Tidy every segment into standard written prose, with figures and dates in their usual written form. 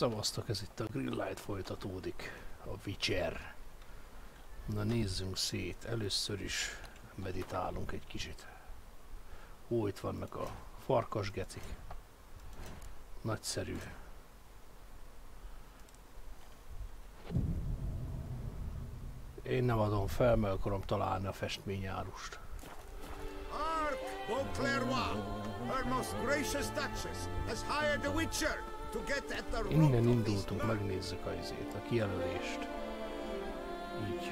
Szavaztak, ez itt a Greenlight folytatódik. A Witcher. Na nézzünk szét. Először is meditálunk egy kicsit. Ó, itt vannak a farkasgecik. Nagyszerű. Én nem adom fel, meg akarom találni a festményárust. Innen indultunk, megnézzük a izét, a kijelölést. Így.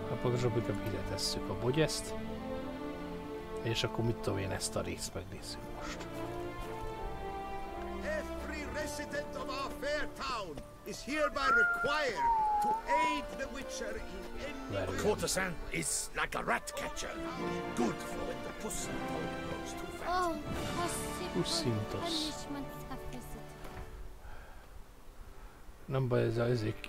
Hát pontosabb inkább ide tesszük a bogyeszt. És akkor mit tudom én, ezt a részt megnézzük most. Every resident of our fair town is hereby required to aid the Witcher in any way. Courtesan is like a rat catcher. Good for when the puss in the hole grows too fat. Oh, Pussintos. punishments have visited. Nem baj, ez az izék.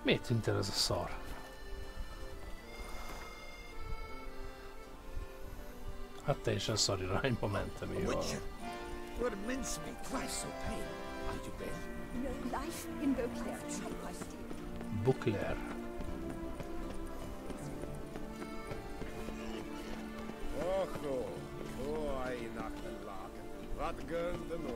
Miért tűnt el ez a szar? Hát teljesen szar irányba mentem én. Were mincemeat twice so plain. Are you Ben? No life in Beauclair. Bukler. Oho, oi nachtenlagen. Wat gun de no?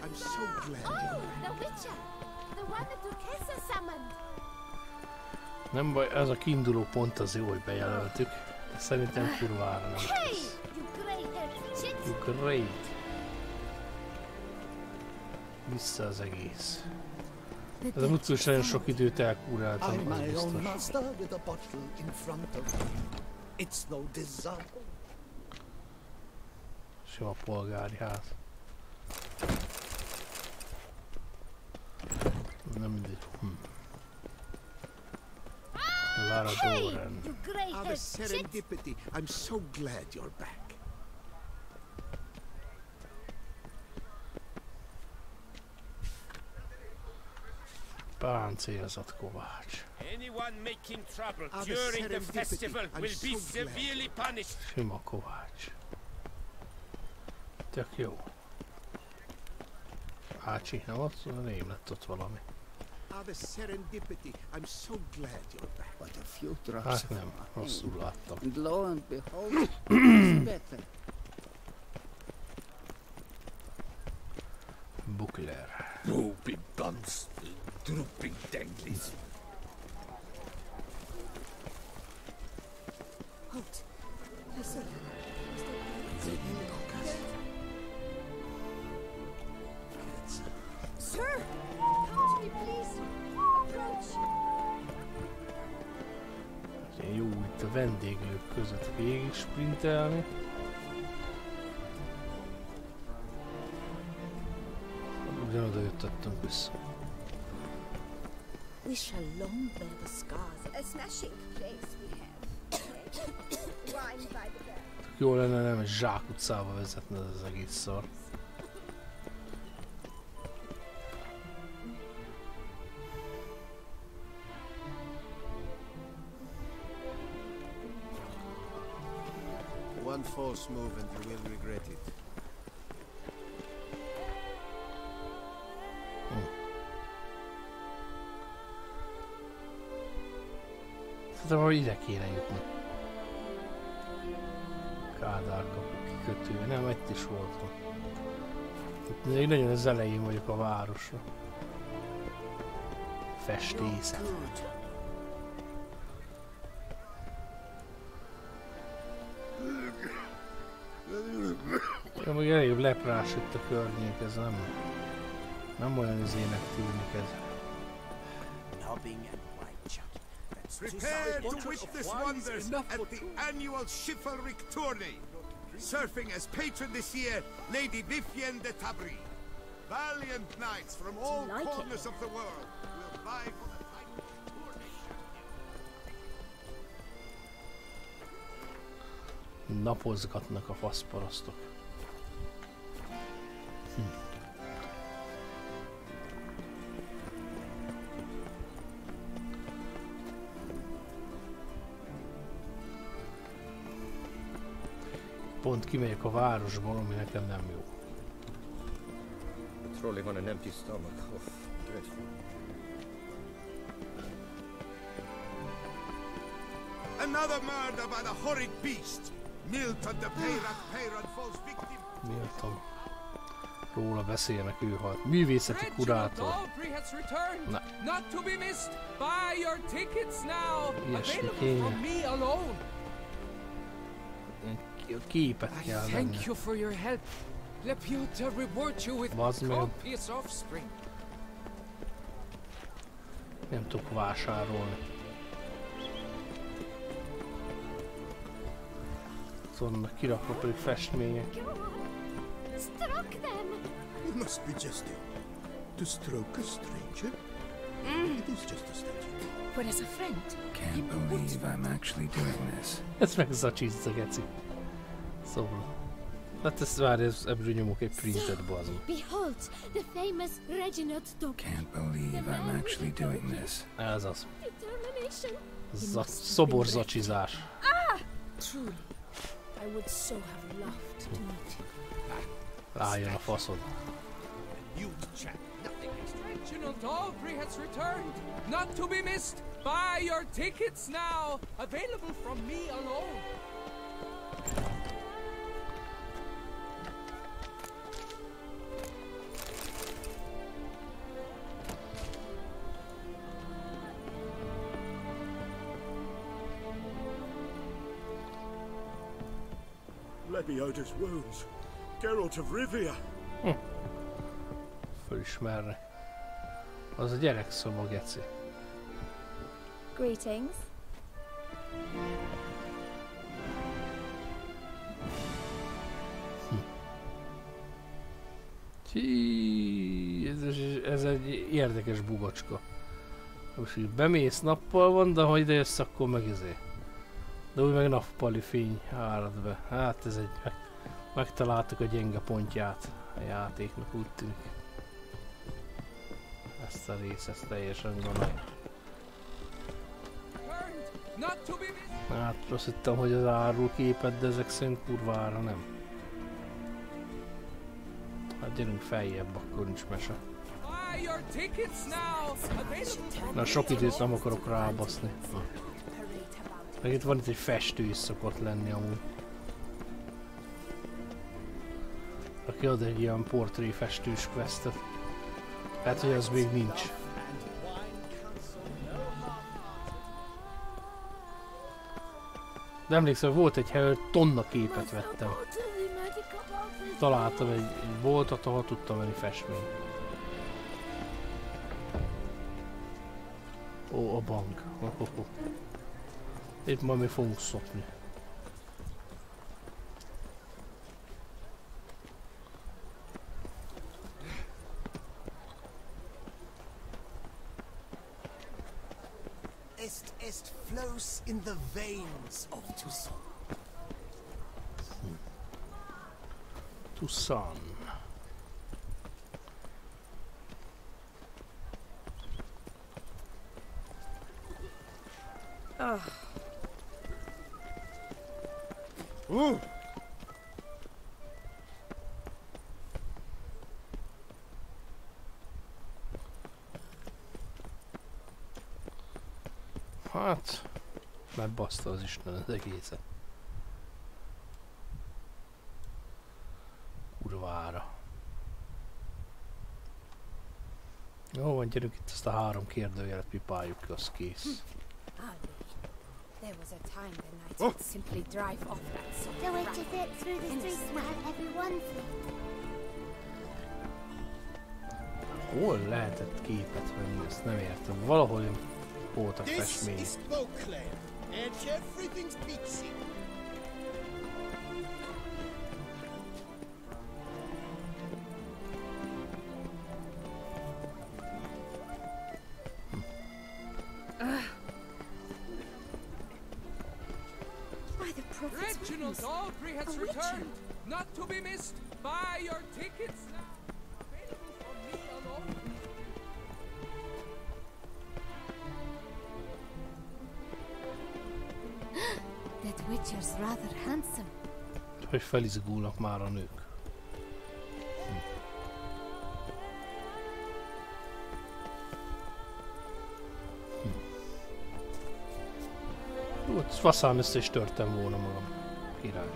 I'm so glad. Oh, the Witcher! The one the Duchessa summoned! Nem baj, ez a kiinduló pont az jó, hogy bejelöltük. Szerintem kurvára nem Hey! lesz. You grey-haired chit! You great. Vissza az egész. Ez a múltkor is nagyon sok időt elkúráltam, I'm az my own biztos. master with a bottle in front of me. It's no disaster. Sima polgári ház. Nem mindegy. Lara Hey! Doran. You Ah, the grey-haired chit! serendipity. I'm so glad you're back. Páncélzott Kovács. Anyone making trouble Ah, the during the serendipity. festival I'm will be so glad. severely punished. Sima Kovács. Tök jó. Ácsi, nem ott? Rém lett ott valami. Ah, the serendipity. I'm so glad you're back. But a few drops Hát of nem, rosszul láttam. and lo and behold, it's better. Bukler. Droopy bumps, drooping danglies. Halt. Listen. Sir! Come to me, please. Approach. Jó itt a vendéglők között végig sprintelni. Ugyanoda jöttettünk vissza. We shall long bear the scars. A smashing place we have. Wine by the bell. Jó lenne, nem egy zsákutcába vezetne ez az egész szar. One false move and you will regret it. Szerintem, hogy ide kéne jutni. Kádár kapu kikötő. Nem, itt is voltam. Itt még nagyon az elején vagyok a városra. Festészet. Ja, még elég leprás itt a környék, ez nem olyan izének tűnik ez. Nobbing and white chuck. That's Prepare to witness wonders at the annual chivalric tourney. Serving as patron this year, Lady Vivienne de Tabry. Valiant knights from all like it? corners of the world will vie for the title of tourney champion. Napozgatnak a faszparasztok. Pont kimegyek a városból, ami nekem nem jó. Patrolling on an empty stomach. Oh, dreadful. Another murder by the horrid beast. Milton the Peyran falls victim. Milton. Róla beszélnek, ő halt. Művészeti kurátor. Na. Ilyesmi kéne. A képet kell venni. Bazd meg. Nem tudok vásárolni. Szóval kirakva pedig festmények. You must be jesting. To stroke a stranger? It is just a statue. But as a friend. Can't believe I'm actually doing this. Ez meg zacsizza, geci. Szóval. Hát ezt várj, ebből nyomok egy printet, bazd. Behold, the famous Reginald Dock. Can't believe I'm actually doing this. Ez az. Determination. Szobor zacsizás. Truly. I would so have loved to meet him. Álljon a faszod. You chap, nothing extra. Reginald Dalbury has returned, not to be missed. Buy your tickets now, available from me alone. Lebioda's wounds. Geralt of Rivia. Fölismerni. Az a gyerekszoba, geci. Greetings. Ez egy érdekes bugocska. Most így bemész, nappal van, de ha ide jössz, akkor meg izé. De úgy meg nappali fény árad be. Hát ez egy... Megtaláltuk a gyenge pontját a játéknak, úgy tűnik. Ezt a részt, ezt teljesen gondolom. Hát azt hittem, hogy az árul képet, de ezek szerint kurvára nem. Hát gyerünk feljebb, akkor nincs mese. Na sok időt nem akarok rábaszni. Meg itt van itt egy festő is szokott lenni amúgy. Aki ad egy ilyen portréfestős questet. Hát, hogy az még nincs. De emlékszem, volt egy hely, hogy tonna képet vettem. Találtam egy boltot, ahol tudtam venni festményt. Ó, a bank. Itt majd mi fogunk szopni. Est flows in the veins of Tucson. Tucson. Hát, megbaszta az Isten az egészet. Kurvára. Jó van, gyerünk itt ezt a 3 kérdőjelet pipáljuk ki, az kész. There was a time when knights would simply drive off that sort The of way ride. to fit through the streets while everyone fled. Hol lehetett képet venni, ezt nem értem. Valahol voltak festmények. And everything's peachy. By the prophets, original Dögrém has returned, not to be missed. Buy your tickets now. Available from me alone. That Witcher's rather handsome. Hogy felizgulnak már a nők. Ott faszán össze is törtem volna magam. Király.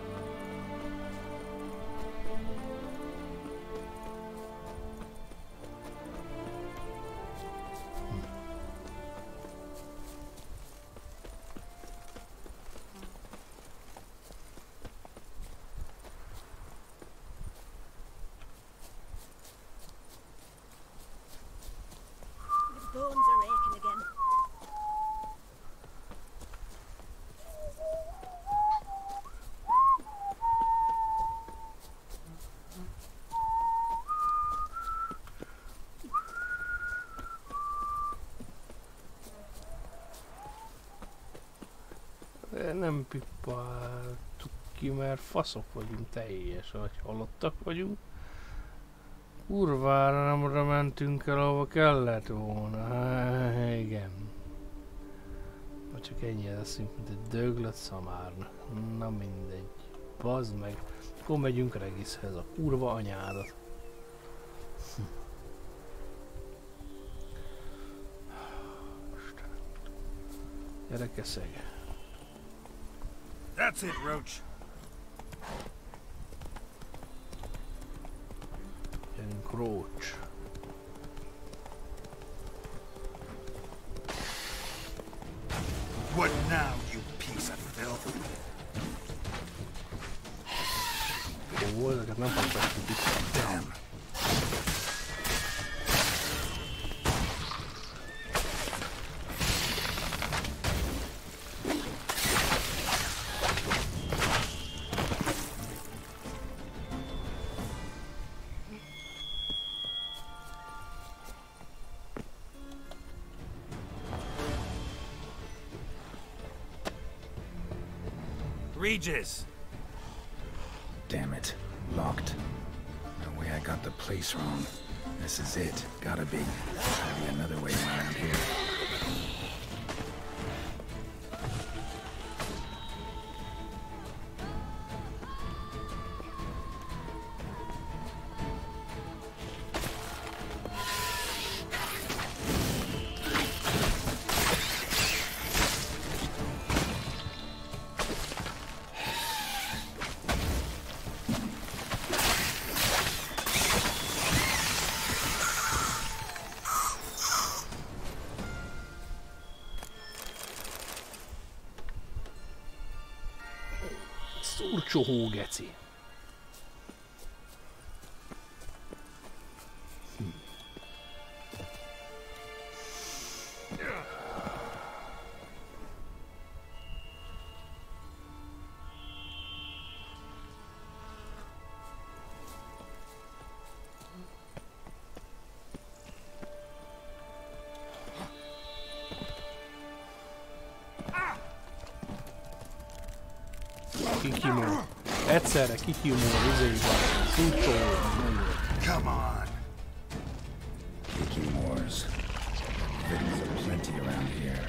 Bones are aching again. Nem pippáltuk ki, mert faszok vagyunk teljes, vagy halottak vagyunk. Kurvára nemre mentünk el, ahova kellett volna. Há, igen. Ha csak ennyi leszünk, mint egy döglött szamárnak. Na mindegy. Bazd meg. Akkor megyünk Regishez, a kurva anyádat. Gyere keszeg. That's it, Roach. Gyerünk, Roach. What now, you piece of filth? Ó, ezeket nem fogjuk itt. Damn. Regis! Damn it. Locked. No way I got the place wrong. This is it. Gotta be. Gotta be another way around here. Szurcsohó geci. Kikimó. Egyszerre kikimó, izékben. Szurcsohó. Come on! Kiki Moors. Victims are plenty around here.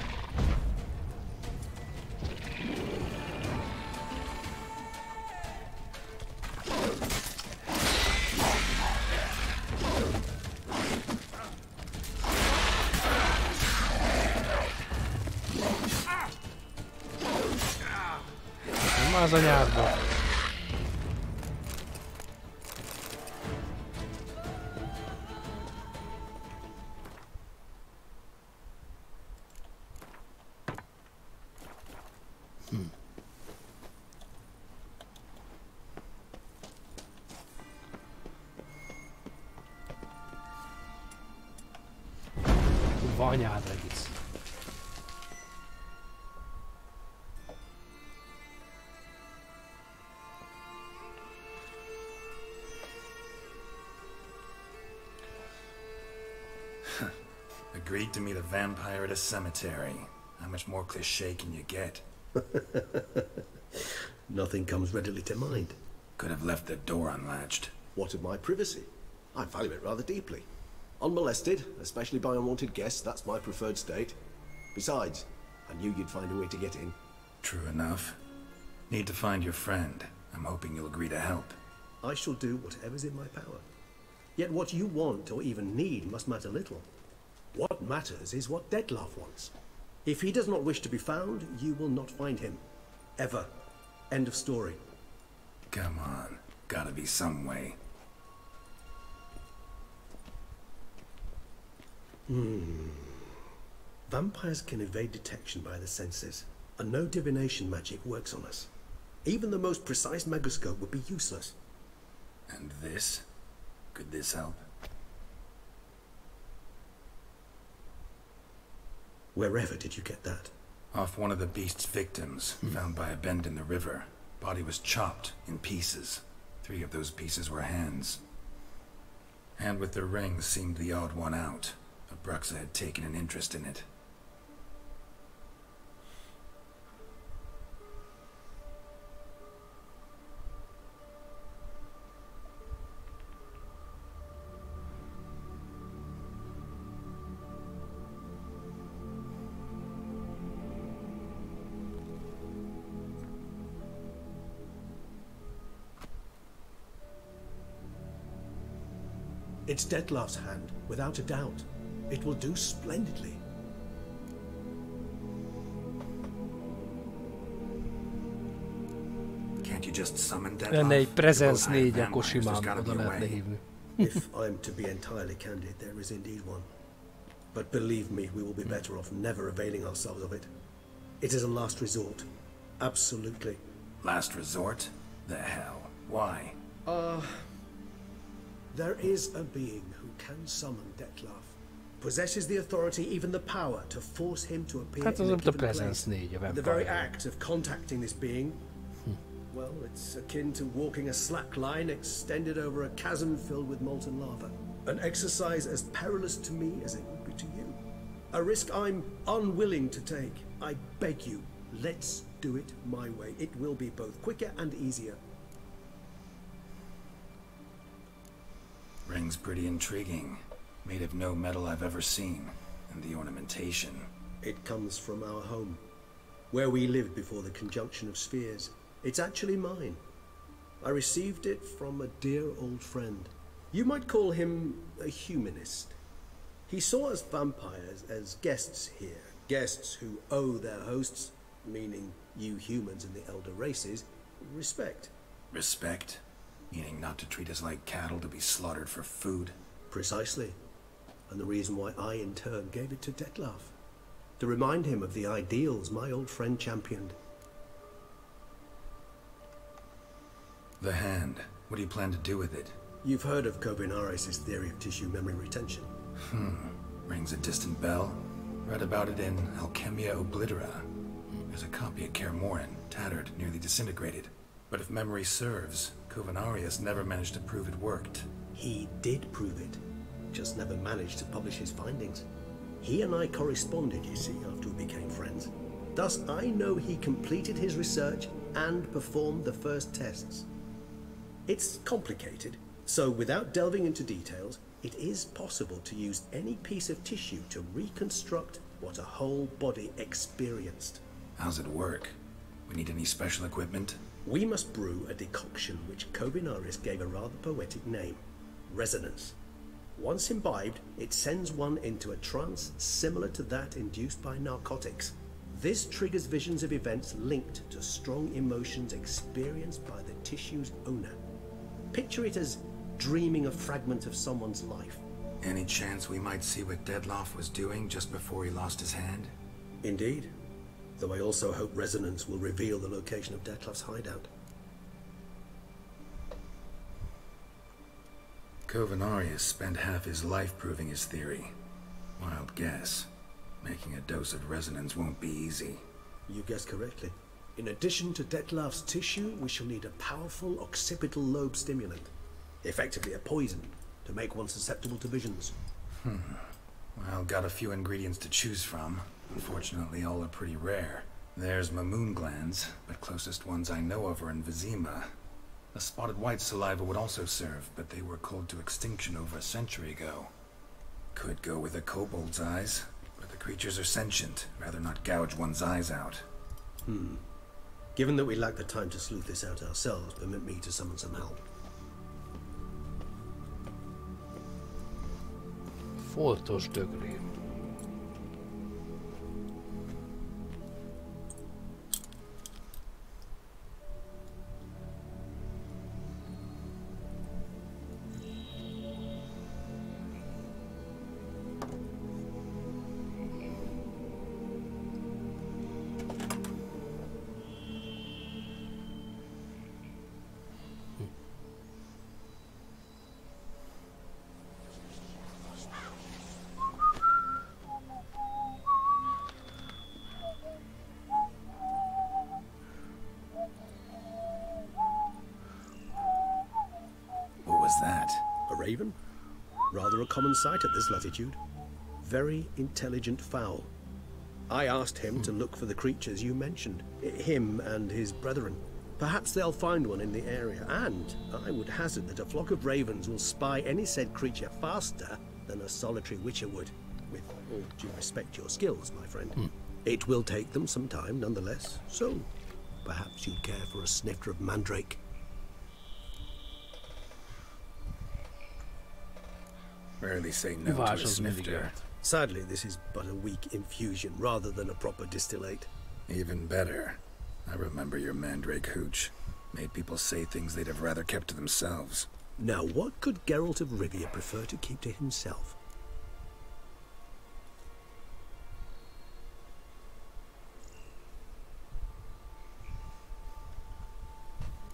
Nem az anyádba. Kurva anyádra visz. Agreed to meet a vampire at a cemetery. How much more cliché can you get? Nothing comes readily to mind. Could have left the door unlatched. What of my privacy? I value it rather deeply. Unmolested, especially by unwanted guests, that's my preferred state. Besides, I knew you'd find a way to get in. True enough. Need to find your friend. I'm hoping you'll agree to help. I shall do whatever's in my power. Yet what you want or even need must matter little. What matters is what Dettlaff wants. If he does not wish to be found, you will not find him. Ever. End of story. Come on. Gotta be some way. Vampires can evade detection by the senses, and no divination magic works on us. Even the most precise megascope would be useless. And this? Could this help? Wherever did you get that? Off one of the beast's victims, found by a bend in the river. Body was chopped in pieces. 3 of those pieces were hands. Hand with the ring seemed the odd one out, but Bruxa had taken an interest in it. It's Dettlaff's hand, without a doubt. It will do splendidly. Can't you just summon Dettlaff? Lenne egy Presence 4, akkor simán oda lehetne hívni. If I'm to be entirely candid, there is indeed one. But believe me, we will be better off never availing ourselves of it. It is a last resort. Absolutely. Last resort? The hell? Why? There is a being who can summon Dettlaff. Possesses the authority, even the power, to force him to appear Hát in a az a given Presence place. 4, a The very Vampire. act of contacting this being, well, it's akin to walking a slack line extended over a chasm filled with molten lava. An exercise as perilous to me as it would be to you. A risk I'm unwilling to take. I beg you, let's do it my way. It will be both quicker and easier. Ring's pretty intriguing. Made of no metal I've ever seen. And the ornamentation. It comes from our home, where we lived before the conjunction of spheres. It's actually mine. I received it from a dear old friend. You might call him a humanist. He saw us vampires as guests here, guests who owe their hosts, meaning you humans and the elder races, respect. Respect? Meaning not to treat us like cattle to be slaughtered for food? Precisely. And the reason why I in turn gave it to Dettlaff. To remind him of the ideals my old friend championed. The hand. What do you plan to do with it? You've heard of Kovinaris' theory of tissue memory retention. Rings a distant bell. Read about it in Alchemia Oblitera. There's a copy at Kaer Morhen, tattered, nearly disintegrated. But if memory serves, Kovinaris never managed to prove it worked. He did prove it, just never managed to publish his findings. He and I corresponded, you see, after we became friends. Thus, I know he completed his research and performed the first tests. It's complicated, so without delving into details, it is possible to use any piece of tissue to reconstruct what a whole body experienced. How's it work? We need any special equipment? We must brew a decoction which Kovinaris gave a rather poetic name, resonance. Once imbibed, it sends one into a trance similar to that induced by narcotics. This triggers visions of events linked to strong emotions experienced by the tissue's owner. Picture it as dreaming a fragment of someone's life. Any chance we might see what Dettlaff was doing just before he lost his hand? Indeed. Though I also hope resonance will reveal the location of Dettlaff's hideout. Kovinaris spent half his life proving his theory. Wild guess. Making a dose of resonance won't be easy. You guessed correctly. In addition to Dettlaff's tissue, we shall need a powerful occipital lobe stimulant. Effectively a poison, to make one susceptible to visions. Well, got a few ingredients to choose from. Unfortunately, all are pretty rare. There's mamoon glands, but closest ones I know of are in Vizima. A spotted white saliva would also serve, but they were cold to extinction over a century ago. Could go with a kobold's eyes, but the creatures are sentient. Rather not gouge one's eyes out. Given that we lack the time to sleuth this out ourselves, permit me to summon some help. Foltos dögrém. A raven? Rather a common sight at this latitude. Very intelligent fowl. I asked him to look for the creatures you mentioned. Him and his brethren. Perhaps they'll find one in the area, and I would hazard that a flock of ravens will spy any said creature faster than a solitary witcher would. With all due respect to your skills, my friend. It will take them some time, nonetheless, so perhaps you'd care for a snifter of mandrake. Rarely say no to a snifter. Sadly, this is but a weak infusion rather than a proper distillate. Even better. I remember your mandrake hooch. Made people say things they'd have rather kept to themselves. Now, what could Geralt of Rivia prefer to keep to himself?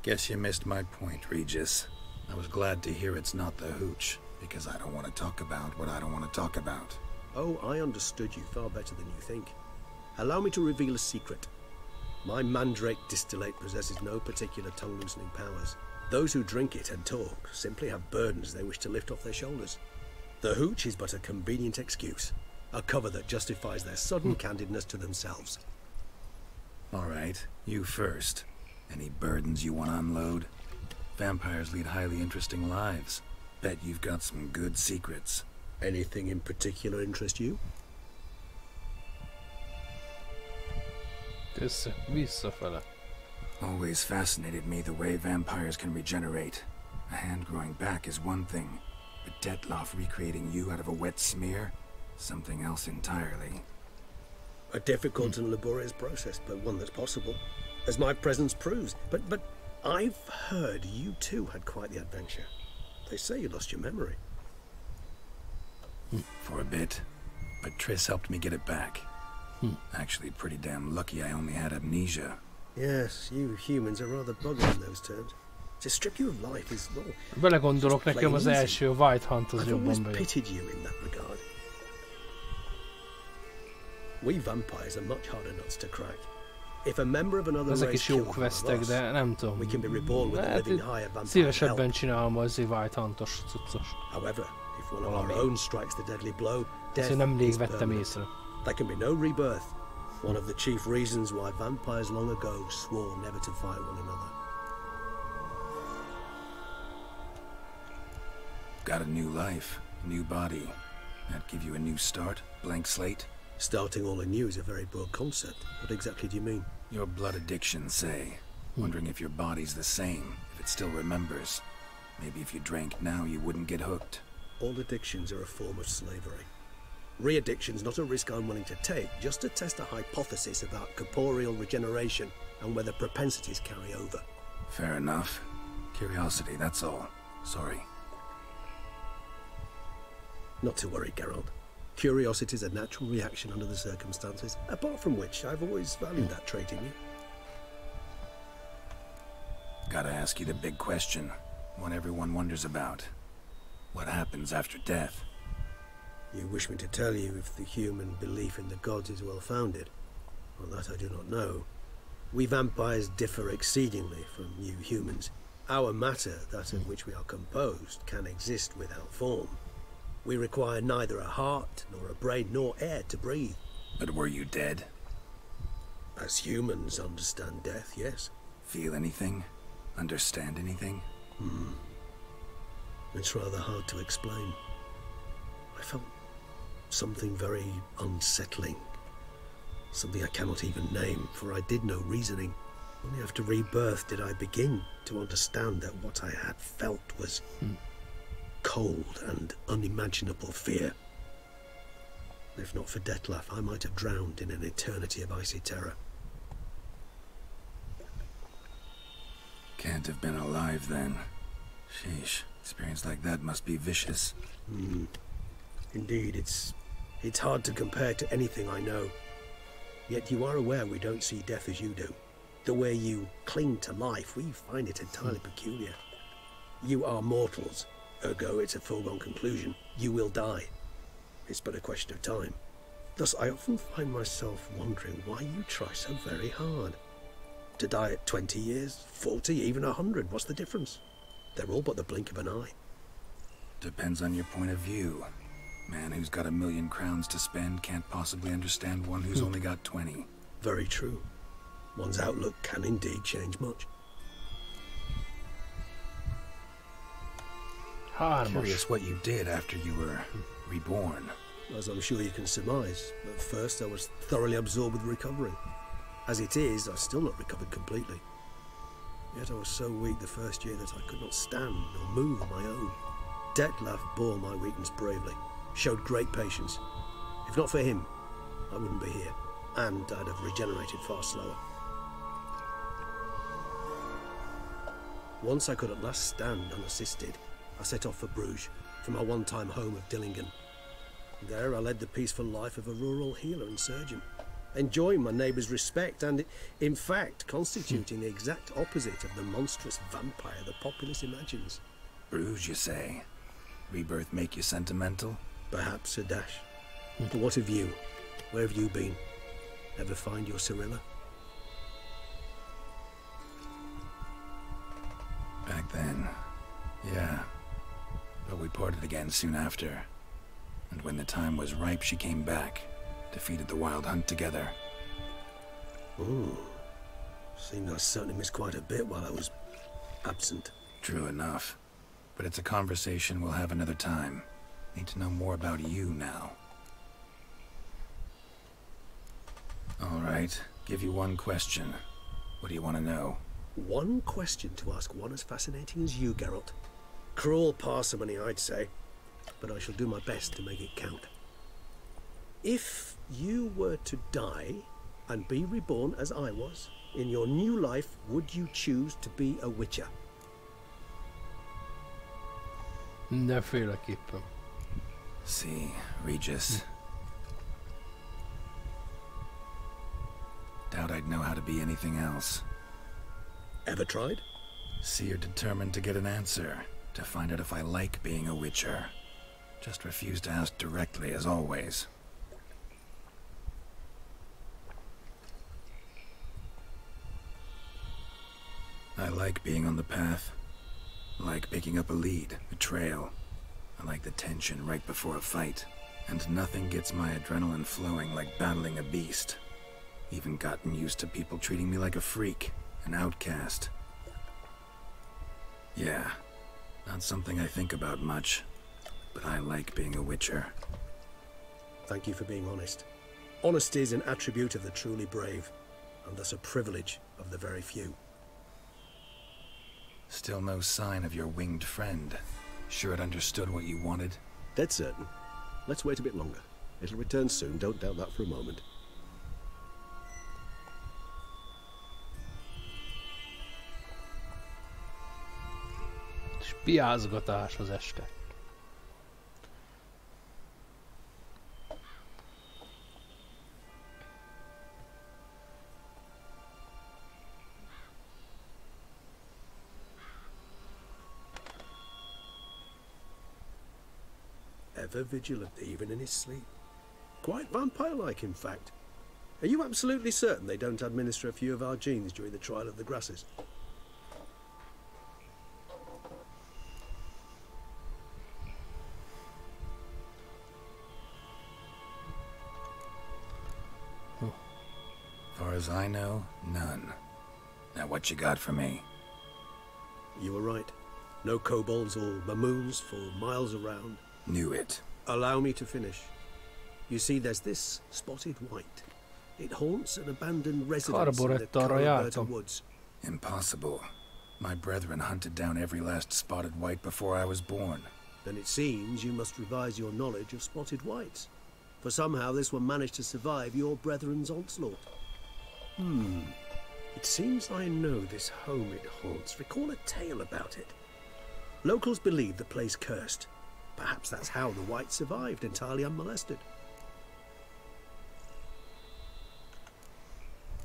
Guess you missed my point, Regis. I was glad to hear it's not the hooch, because I don't want to talk about what I don't want to talk about. Oh, I understood you far better than you think. Allow me to reveal a secret. My mandrake distillate possesses no particular tongue-loosening powers. Those who drink it and talk simply have burdens they wish to lift off their shoulders. The hooch is but a convenient excuse, a cover that justifies their sudden candidness to themselves. All right, you first. Any burdens you want to unload? Vampires lead highly interesting lives. Bet you've got some good secrets. Anything in particular interest you? Visszafele. Always fascinated me the way vampires can regenerate. A hand growing back is one thing, but Detloff recreating you out of a wet smear? Something else entirely. A difficult and laborious process, but one that's possible, as my presence proves. But I've heard you too had quite the adventure. They say you lost your memory. For a bit, but Triss helped me get it back. Actually, pretty damn lucky I only had amnesia. Yes, you humans are rather buggered in those terms. To strip you of life is, well, Belegondolok, nekem az első White Hunt az I've jobban always bejött. pitied you in that regard. We vampires are much harder nuts to crack. If a member of another Ezek race is jó kills one of questek, us, de nem tudom. we can be reborn with a Hát, living higher vampire szívesebben help. csinálom az White Huntos cuccos. However, if one of Valami. our own strikes the deadly blow, death Ezért nemrég is vettem permanent. észre. There can be no rebirth. One of the chief reasons why vampires long ago swore never to fight one another. Got a new life, new body. That give you a new start? Blank slate? Starting all anew is a very broad concept. What exactly do you mean? Your blood addiction, say. Wondering if your body's the same, if it still remembers. Maybe if you drank now, you wouldn't get hooked. All addictions are a form of slavery. Re-addiction's not a risk I'm willing to take, just to test a hypothesis about corporeal regeneration and whether propensities carry over. Fair enough. Curiosity, that's all. Sorry. Not to worry, Geralt. Curiosity's a natural reaction under the circumstances, apart from which I've always valued that trait in you. Gotta ask you the big question. One everyone wonders about. What happens after death? You wish me to tell you if the human belief in the gods is well-founded? Well, that I do not know. We vampires differ exceedingly from you humans. Our matter, that of which we are composed, can exist without form. We require neither a heart, nor a brain, nor air to breathe. But were you dead? As humans understand death, yes. Feel anything? Understand anything? It's rather hard to explain. I felt something very unsettling. Something I cannot even name, for I did no reasoning. Only after rebirth did I begin to understand that what I had felt was cold and unimaginable fear. If not for Detlef, I might have drowned in an eternity of icy terror. Can't have been alive then. Sheesh, experience like that must be vicious. Indeed, it's hard to compare to anything I know. Yet you are aware we don't see death as you do. The way you cling to life, we find it entirely peculiar. You are mortals, ergo it's a foregone conclusion. You will die. It's but a question of time. Thus, I often find myself wondering why you try so very hard. To die at 20 years, 40, even 100, what's the difference? They're all but the blink of an eye. Depends on your point of view. Man who's got 1,000,000 crowns to spend can't possibly understand one who's only got 20. Very true. One's outlook can indeed change much. Curious what you did after you were reborn. As I'm sure you can surmise, at first I was thoroughly absorbed with recovering. As it is, I've still not recovered completely. Yet I was so weak the first year that I could not stand or move on my own. Detlef bore my weakness bravely, showed great patience. If not for him, I wouldn't be here, and I'd have regenerated far slower. Once I could at last stand unassisted, I set off for Bruges, from my one-time home of Dillingen. There I led the peaceful life of a rural healer and surgeon, enjoying my neighbours' respect and, in fact, constituting the exact opposite of the monstrous vampire the populace imagines. Bruges, you say? Rebirth make you sentimental? Perhaps a dash. But what of you? Where have you been? Ever find your Cyrilla? Back then, yeah. But we parted again soon after. And when the time was ripe, she came back. Defeated the Wild Hunt together. Ooh. Seems I certainly missed quite a bit while I was absent. True enough. But it's a conversation we'll have another time. Need to know more about you now. All right. Give you one question. What do you want to know? One question to ask one as fascinating as you, Geralt. Cruel parsimony, I'd say. But I shall do my best to make it count. If you were to die and be reborn as I was, in your new life, would you choose to be a Witcher? Mindenféleképpen. See, Regis. Doubt I'd know how to be anything else. Ever tried? See, you're determined to get an answer. To find out if I like being a Witcher. Just refuse to ask directly, as always. I like being on the path. I like picking up a lead, a trail. I like the tension right before a fight. And nothing gets my adrenaline flowing like battling a beast. Even gotten used to people treating me like a freak, an outcast. Yeah, not something I think about much, but I like being a Witcher. Thank you for being honest. Honesty is an attribute of the truly brave, and thus a privilege of the very few. Still no sign of your winged friend. Sure it understood what you wanted? Dead certain. Let's wait a bit longer. It'll return soon, don't doubt that for a moment. Piázgatás az este. Ever vigilant, even in his sleep. Quite vampire-like, in fact. Are you absolutely certain they don't administer a few of our genes during the trial of the grasses? far as I know, none. Now what you got for me? You were right. No kobolds or mamoons for miles around. Knew it. Allow me to finish. You see, there's this spotted white. It haunts an abandoned residence in the Coroberta woods. Impossible. My brethren hunted down every last spotted white before I was born. Then it seems you must revise your knowledge of spotted whites. For somehow this one managed to survive your brethren's onslaught. It seems I know this home it haunts. Recall a tale about it. Locals believe the place cursed. Perhaps that's how the white survived entirely unmolested.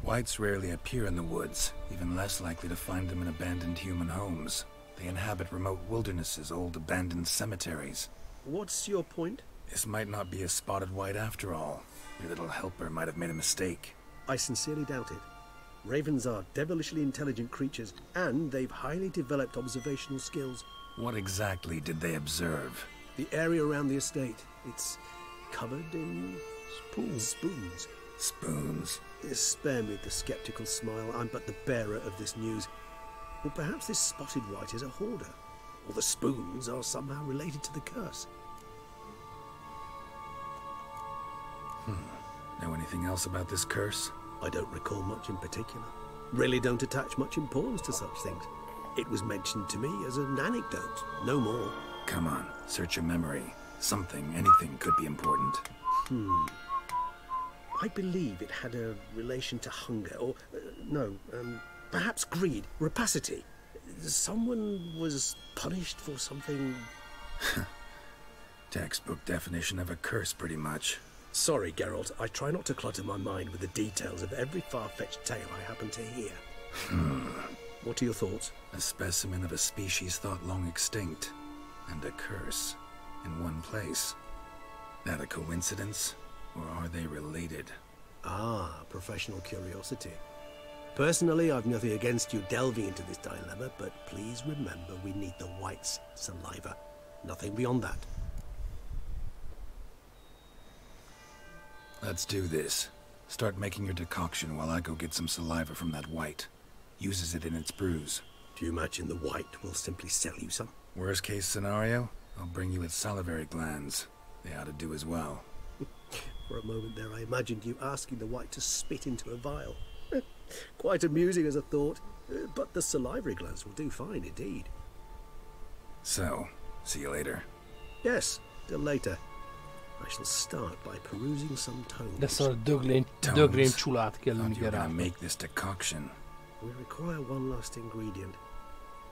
Whites rarely appear in the woods, even less likely to find them in abandoned human homes. They inhabit remote wildernesses, old abandoned cemeteries. What's your point? This might not be a spotted white after all. Your little helper might have made a mistake. I sincerely doubt it. Ravens are devilishly intelligent creatures, and they've highly developed observational skills. What exactly did they observe? The area around the estate. It's covered in spoons. Spoons? Spare me the skeptical smile. I'm but the bearer of this news. Or perhaps this spotted white is a hoarder. Or the spoons are somehow related to the curse. Know anything else about this curse? I don't recall much in particular. Really don't attach much importance to such things. It was mentioned to me as an anecdote, no more. Come on, search your memory. Something, anything could be important. I believe it had a relation to hunger, or, perhaps greed, rapacity. Someone was punished for something... Textbook definition of a curse, pretty much. Sorry, Geralt, I try not to clutter my mind with the details of every far-fetched tale I happen to hear. What are your thoughts? A specimen of a species thought long extinct, and a curse, in one place. That a coincidence? Or are they related? Ah, professional curiosity. Personally, I've nothing against you delving into this dilemma, but please remember we need the white's saliva. Nothing beyond that. Let's do this. Start making your decoction while I go get some saliva from that white. Uses it in its brews. Do you imagine the white will simply sell you some? Worst case scenario, I'll bring you its salivary glands. They ought to do as well. For a moment there, I imagined you asking the white to spit into a vial. Quite amusing as a thought, but the salivary glands will do fine indeed. So, see you later. Yes, till later. I shall start by perusing some tomes. De szóval dögrém csulát kell gonna make this decoction. We require one last ingredient.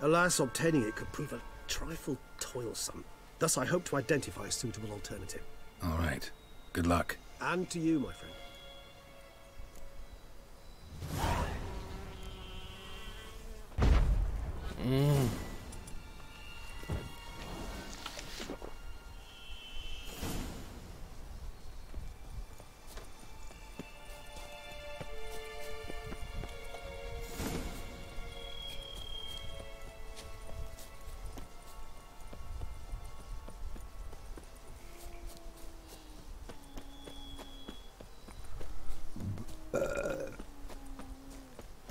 Alas, obtaining it could prove a trifle toilsome. Thus, I hope to identify a suitable alternative. All right. Good luck. And to you, my friend.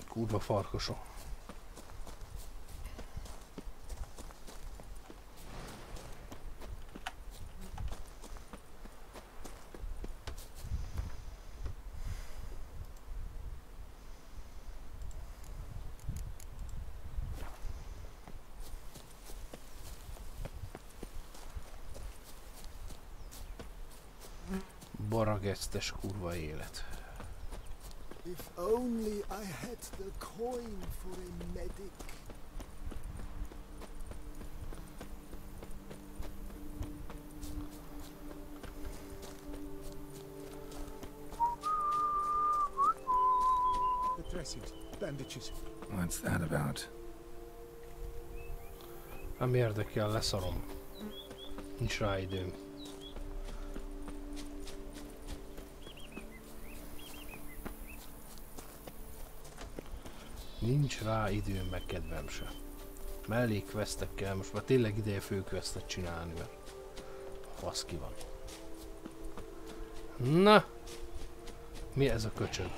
Kurva farkasok. Baragesztes kurva élet. If only I had the coin for a medic. The dressings, bandages. What's that about? Nem érdekel, leszarom. Nincs rá időm. Nincs rá időm, meg kedvem se. Mellékvesztekkel, most már tényleg ideje főquestet csinálni, mert fasz ki van. Na! Mi ez a köcsög?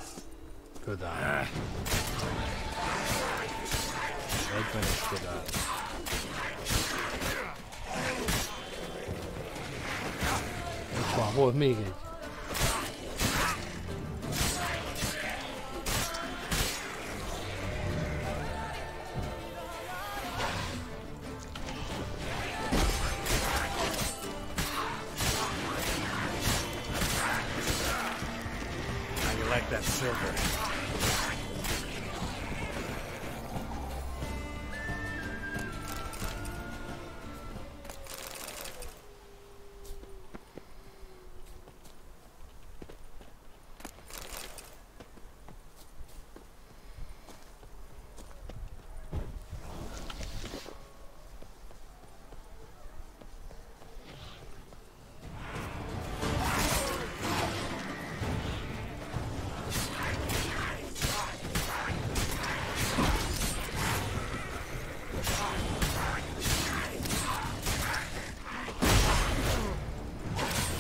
Ködál. Egyben is ködál. Itt van, volt még egy. That silver.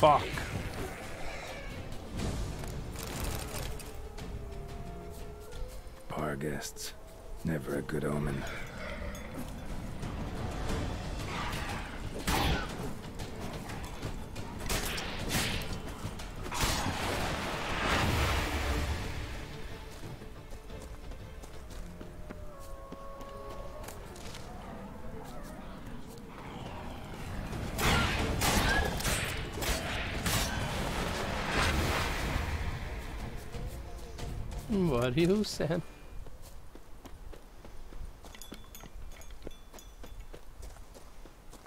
Fuck. Bar guests. Never a good omen. What are you saying?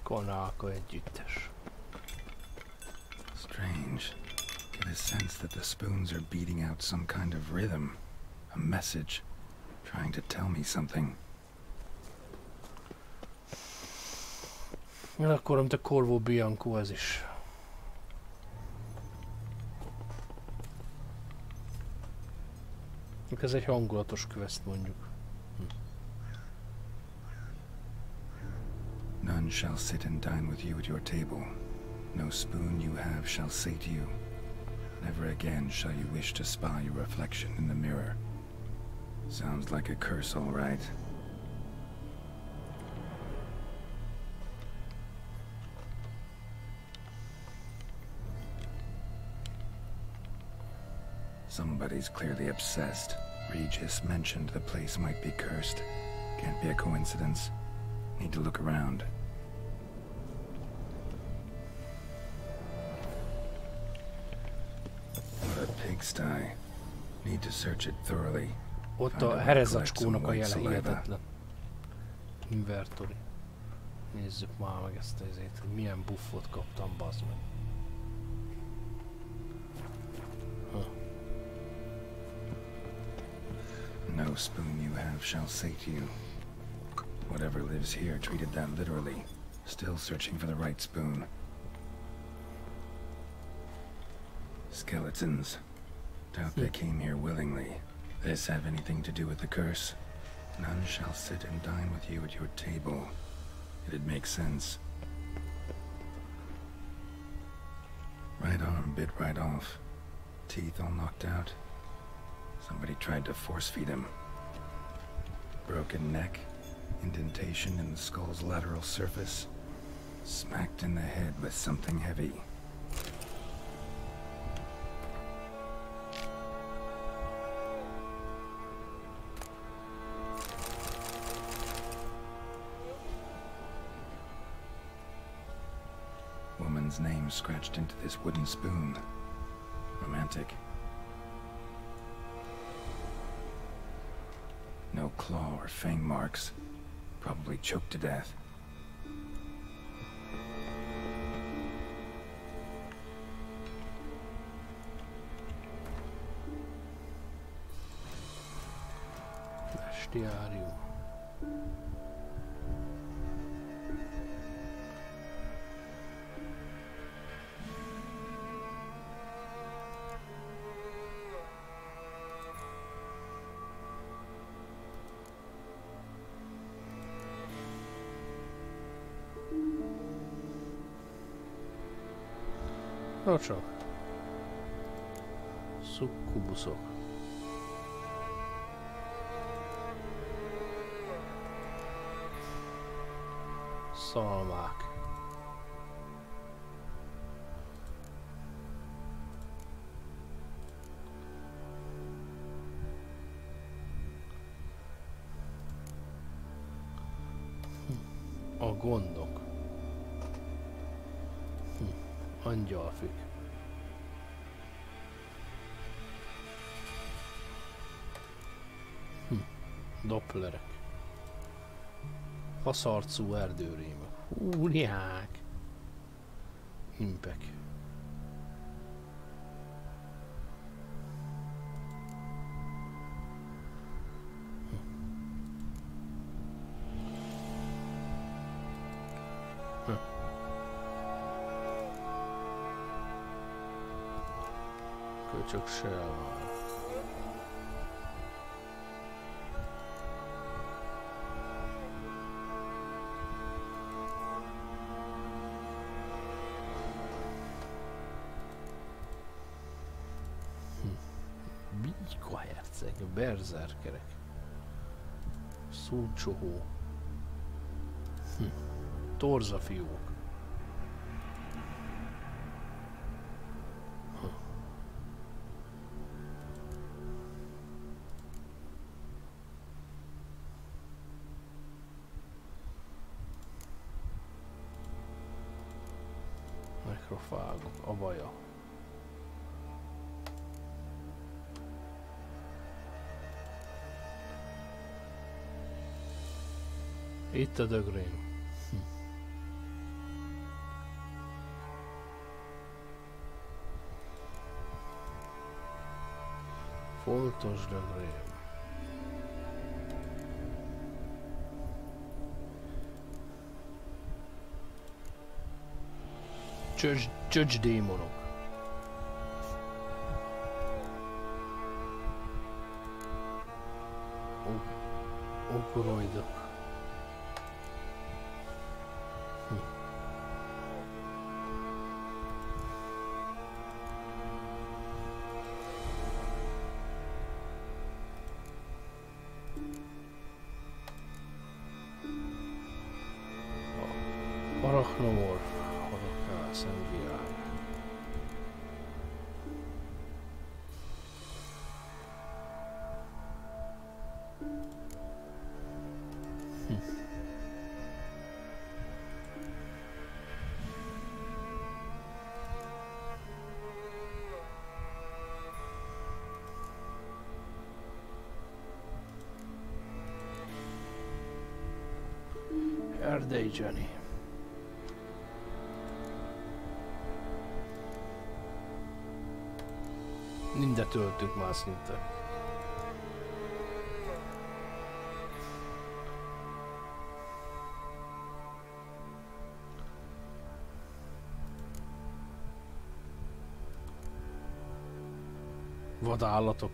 Konako együttes. Strange. Get a sense that the spoons are beating out some kind of rhythm. A message. Trying to tell me something. Akkor, mint a Corvo Bianco, ez is. Ez egy hangulatos quest, mondjuk. None shall sit and dine with you at your table. No spoon you have shall say to you. Never again shall you wish to spy your reflection in the mirror. Sounds like a curse, all right. Somebody's clearly obsessed. Regis mentioned the place might be cursed. Can't be a coincidence. Need to look around. What a pigsty. Need to search it thoroughly. Ott a herezacskónak a jele hihetetlen. Invertori. Nézzük már meg ezt a izét, hogy milyen buffot kaptam, bazd meg. No spoon you have shall say to you. Whatever lives here treated that literally. Still searching for the right spoon. Skeletons. Doubt they came here willingly. This have anything to do with the curse? None shall sit and dine with you at your table. It'd make sense. Right arm bit right off. Teeth all knocked out. Somebody tried to force feed him. Broken neck, indentation in the skull's lateral surface, smacked in the head with something heavy. Woman's name scratched into this wooden spoon. Romantic. No claw or fang marks. Probably choked to death. Bestiárium. No csak. Szukkubuszok. Szalmák. A gondok. Angyalfük. Dopplerek. Faszarcú erdőrémök. Húriák. Impek. Köcsök se elvár. Bíjka herceg, berzerkerek. Szúcsohó. Torzafiók. Nekrofágok, abaja. Itt a dögrém. Foltos dögrém. Csöcsdémonok. Okoroidok. Arachnomorf. Szentvilág. Erdei Jenny. Mindet töltünk már szinte. Vadállatok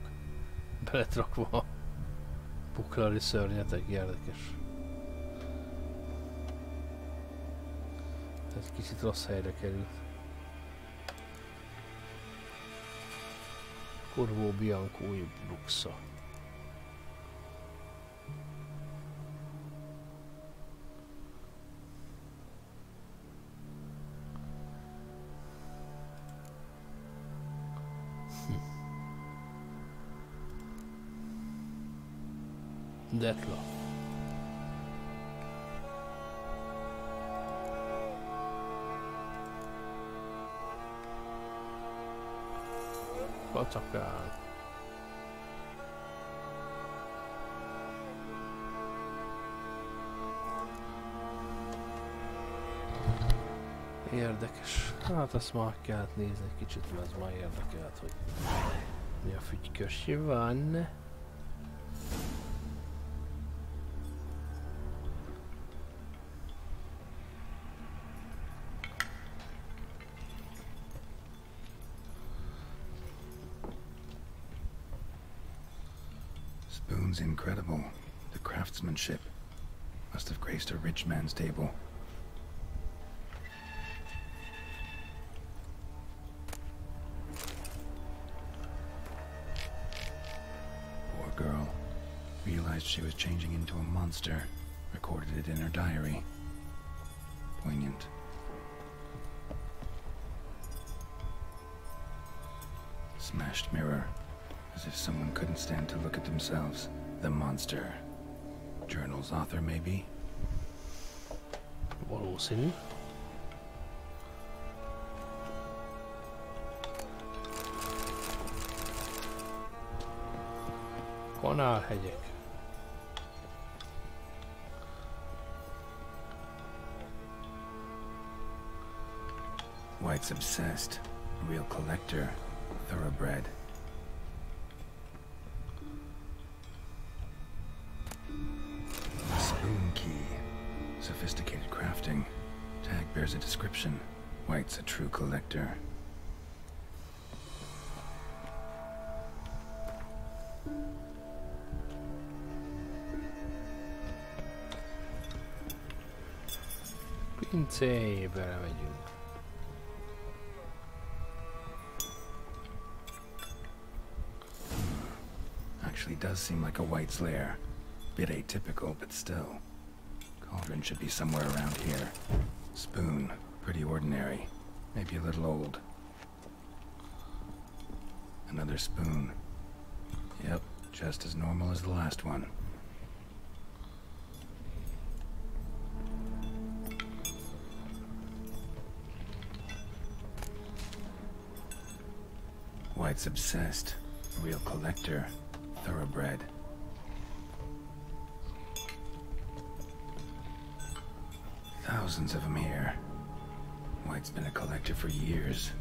beletrakva a buklari szörnyetek, érdekes. Ez kicsit rossz helyre került. Corvo Bianco Bruxa. Detla. Katakán. Érdekes. Hát ezt már kellett nézni egy kicsit, mert ez már érdekelt, hogy mi a fügykösje van. Spoon's incredible. The craftsmanship must have graced a rich man's table. Poor girl. Realized she was changing into a monster. Recorded it in her diary. poignant. Smashed mirror, as if someone couldn't stand to look at themselves. The monster. Journal's author, maybe? Valószínű. Kanálhegyek. White's obsessed. A real collector. Thoroughbred. Spoon key. Sophisticated crafting. Tag bears a description. White's a true collector. Pincéjébe megyünk. Actually does seem like a White's lair. Bit atypical, but still. Cauldron should be somewhere around here. Spoon, pretty ordinary. Maybe a little old. Another spoon. Yep, just as normal as the last one. White's obsessed. Real collector. Thoroughbred. Thousands of them here. White's been a collector for years.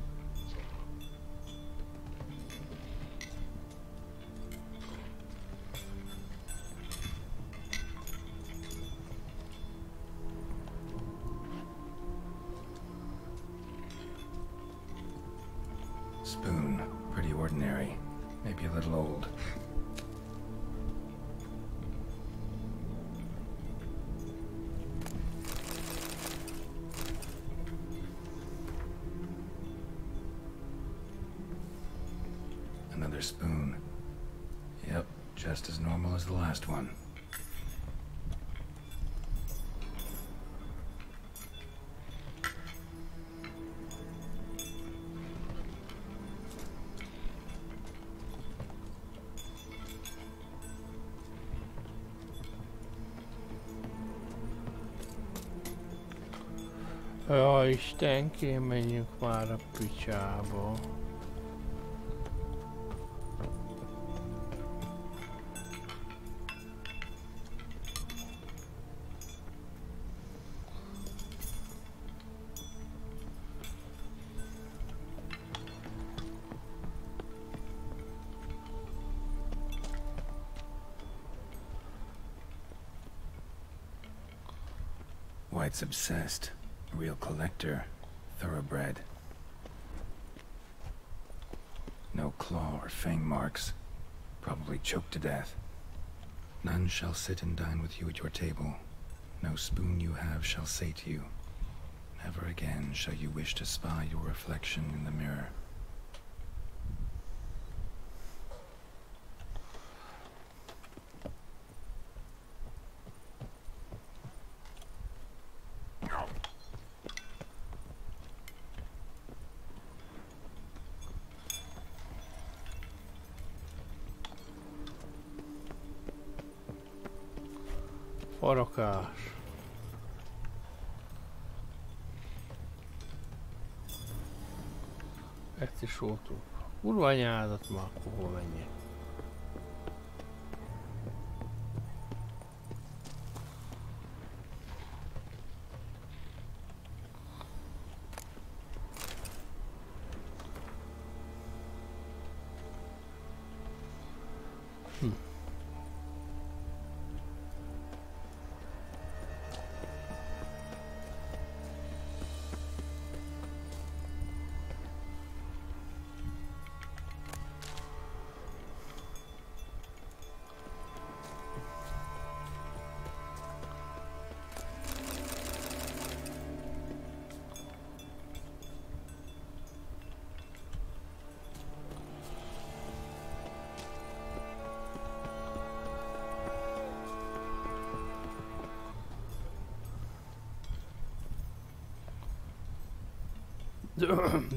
Spoon, pretty ordinary. Maybe a little old. Another spoon. Yep, just as normal as the last one. Ja, Istenkém, menjünk már a picsába. White's obsessed. A real collector. Thoroughbred. No claw or fang marks. Probably choked to death. None shall sit and dine with you at your table. No spoon you have shall sate you. Never again shall you wish to spy your reflection in the mirror. Farakás. Ezt is voltunk. Kurva anyádat már, akkor hol menjek?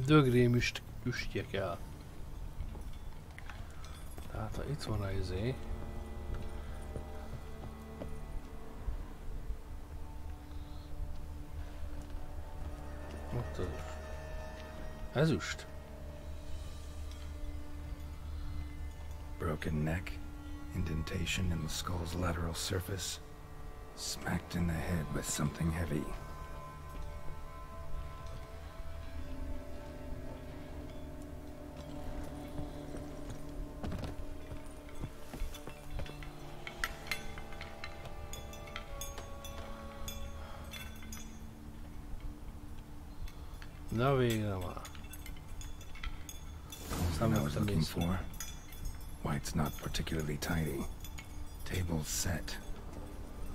Dögrém üstje kell. Tehát ha itt van a izé. Ott az ezüst. Broken neck, indentation in the skull's lateral surface, smacked in the head with something heavy. Na végre már. Something I was looking for. White's not particularly tidy. Table's set.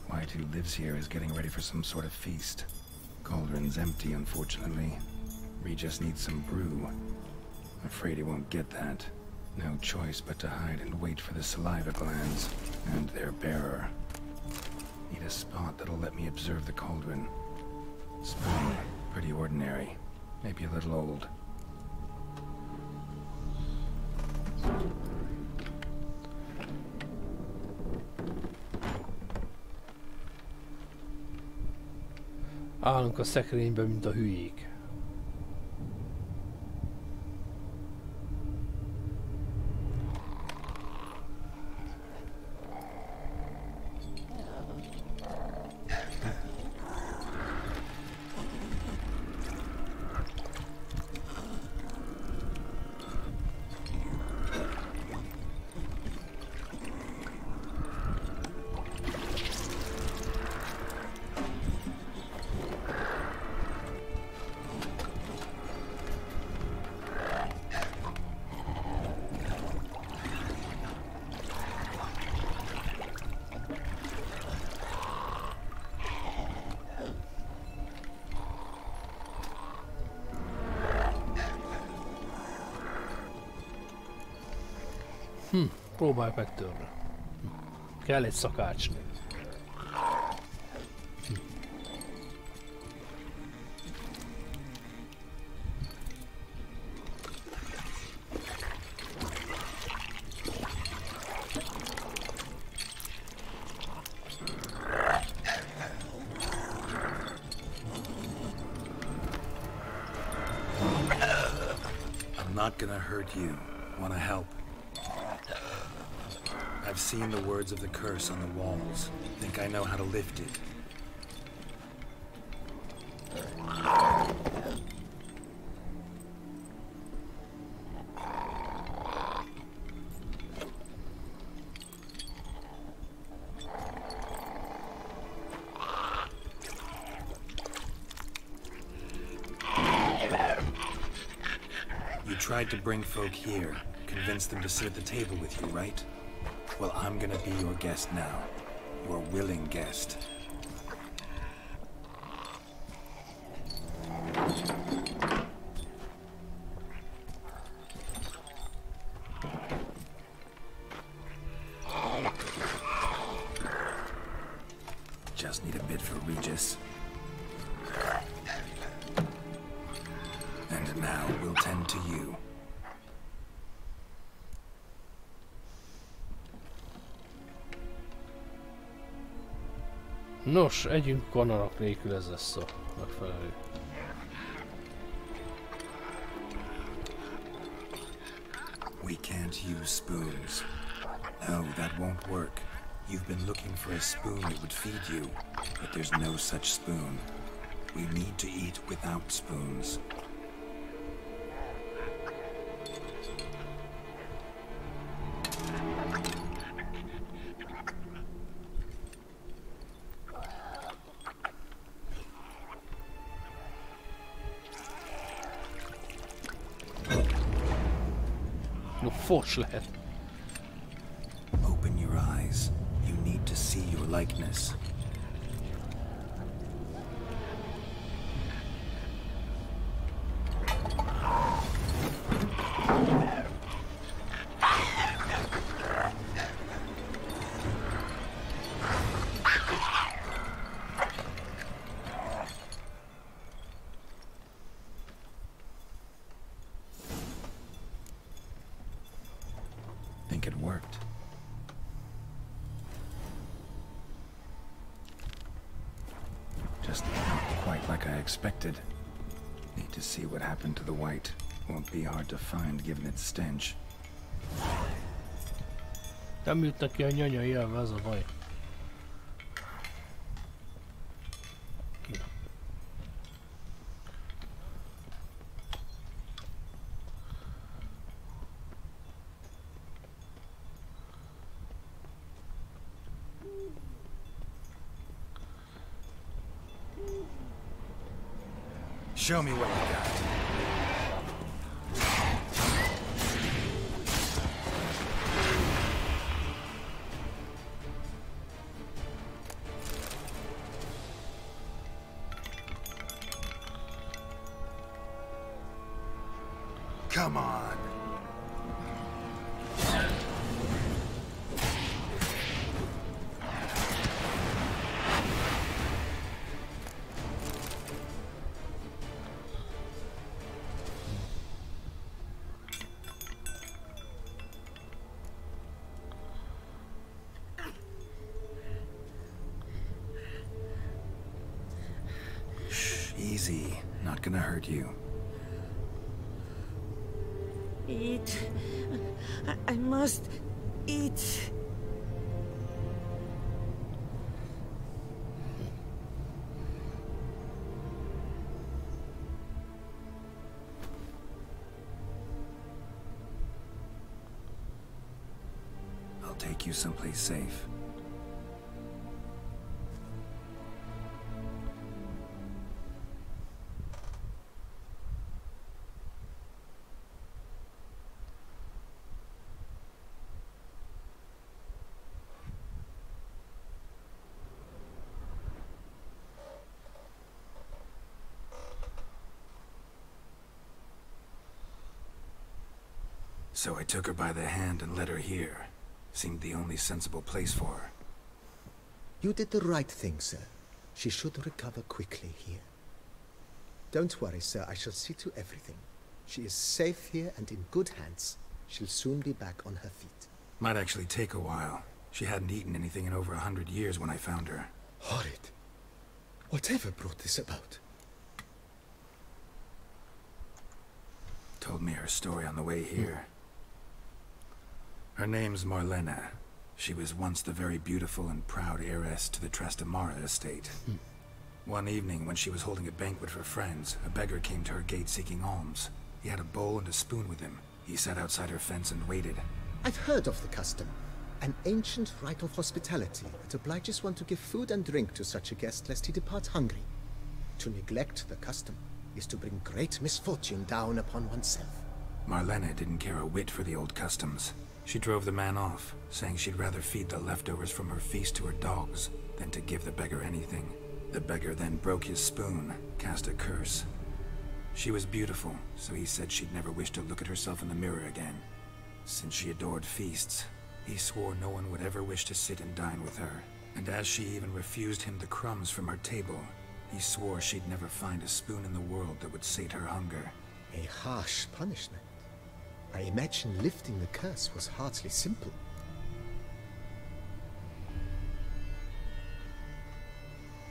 White, who lives here, is getting ready for some sort of feast. Cauldron's empty, unfortunately. Regis needs some brew. Afraid he won't get that. No choice but to hide and wait for the saliva glands and their bearer. Need a spot that'll let me observe the cauldron. Spoon, pretty ordinary. Maybe a little old. Állunk a szekrényben, mint a hülyék. Próbálj megtörni. Kell egy szakács. I'm not gonna hurt you. Wanna help? I've seen the words of the curse on the walls. Think I know how to lift it. You tried to bring folk here, convince them to sit at the table with you, right? Well, I'm gonna be your guest now. Your willing guest. Just need a bit for Regis. And now we'll tend to you. Nos, együnk kanarak nélkül, ez lesz a megfelelő. We can't use spoons. No, that won't work. You've been looking for a spoon that would feed you, but there's no such spoon. We need to eat without spoons. Fos lehet. Open your eyes. You need to see your likeness. like it worked. Just not quite like I expected. Need to see what happened to the white. Won't be hard to find given its stench. Nem jut neki a nyanya jelve, az a baj. Show me what you got. Come on. Shh, easy. Not gonna hurt you. Eat. I must eat. I'll take you someplace safe. So I took her by the hand and led her here. Seemed the only sensible place for her. You did the right thing, sir. She should recover quickly here. Don't worry, sir. I shall see to everything. She is safe here and in good hands. She'll soon be back on her feet. Might actually take a while. She hadn't eaten anything in over 100 years when I found her. Horrid. Whatever brought this about? Told me her story on the way here. Her name's Marlena. She was once the very beautiful and proud heiress to the Trastamara estate. One evening, when she was holding a banquet for friends, a beggar came to her gate seeking alms. He had a bowl and a spoon with him. He sat outside her fence and waited. I've heard of the custom. An ancient rite of hospitality that obliges one to give food and drink to such a guest lest he depart hungry. To neglect the custom is to bring great misfortune down upon oneself. Marlena didn't care a whit for the old customs. She drove the man off, saying she'd rather feed the leftovers from her feast to her dogs than to give the beggar anything. The beggar then broke his spoon, cast a curse. She was beautiful, so he said she'd never wish to look at herself in the mirror again. Since she adored feasts, he swore no one would ever wish to sit and dine with her. And as she even refused him the crumbs from her table, he swore she'd never find a spoon in the world that would sate her hunger. A harsh punishment. I imagine lifting the curse was hardly simple.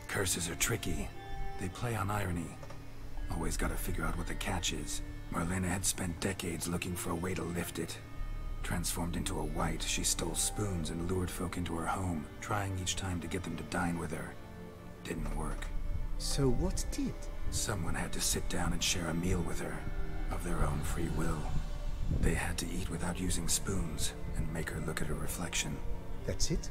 Curses are tricky. They play on irony. Always gotta figure out what the catch is. Marlena had spent decades looking for a way to lift it. Transformed into a white, she stole spoons and lured folk into her home, trying each time to get them to dine with her. Didn't work. So what did? Someone had to sit down and share a meal with her, of their own free will. They had to eat without using spoons, and make her look at her reflection. That's it?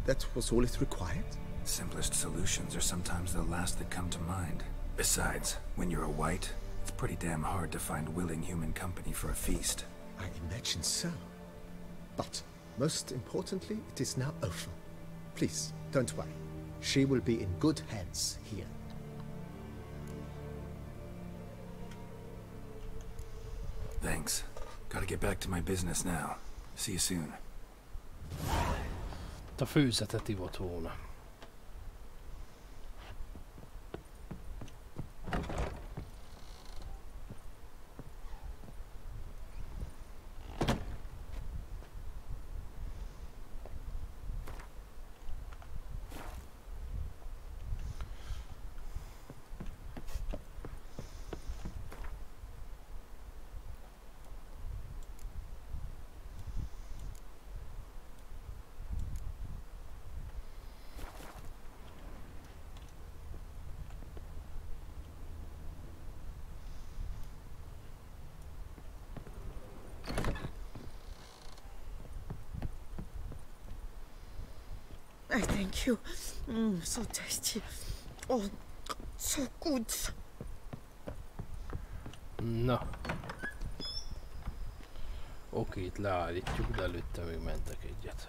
That was all it required? Simplest solutions are sometimes the last that come to mind. Besides, when you're a white, it's pretty damn hard to find willing human company for a feast. I imagine so. But, most importantly, it is now over. Please, don't worry. She will be in good hands here. Thanks. Gotta get back to my business now. See you soon. A főzetet ivott volna. I thank you. So tasty. Oh, so good. Na. Oké, itt leállítjuk, de előtte még mentek egyet.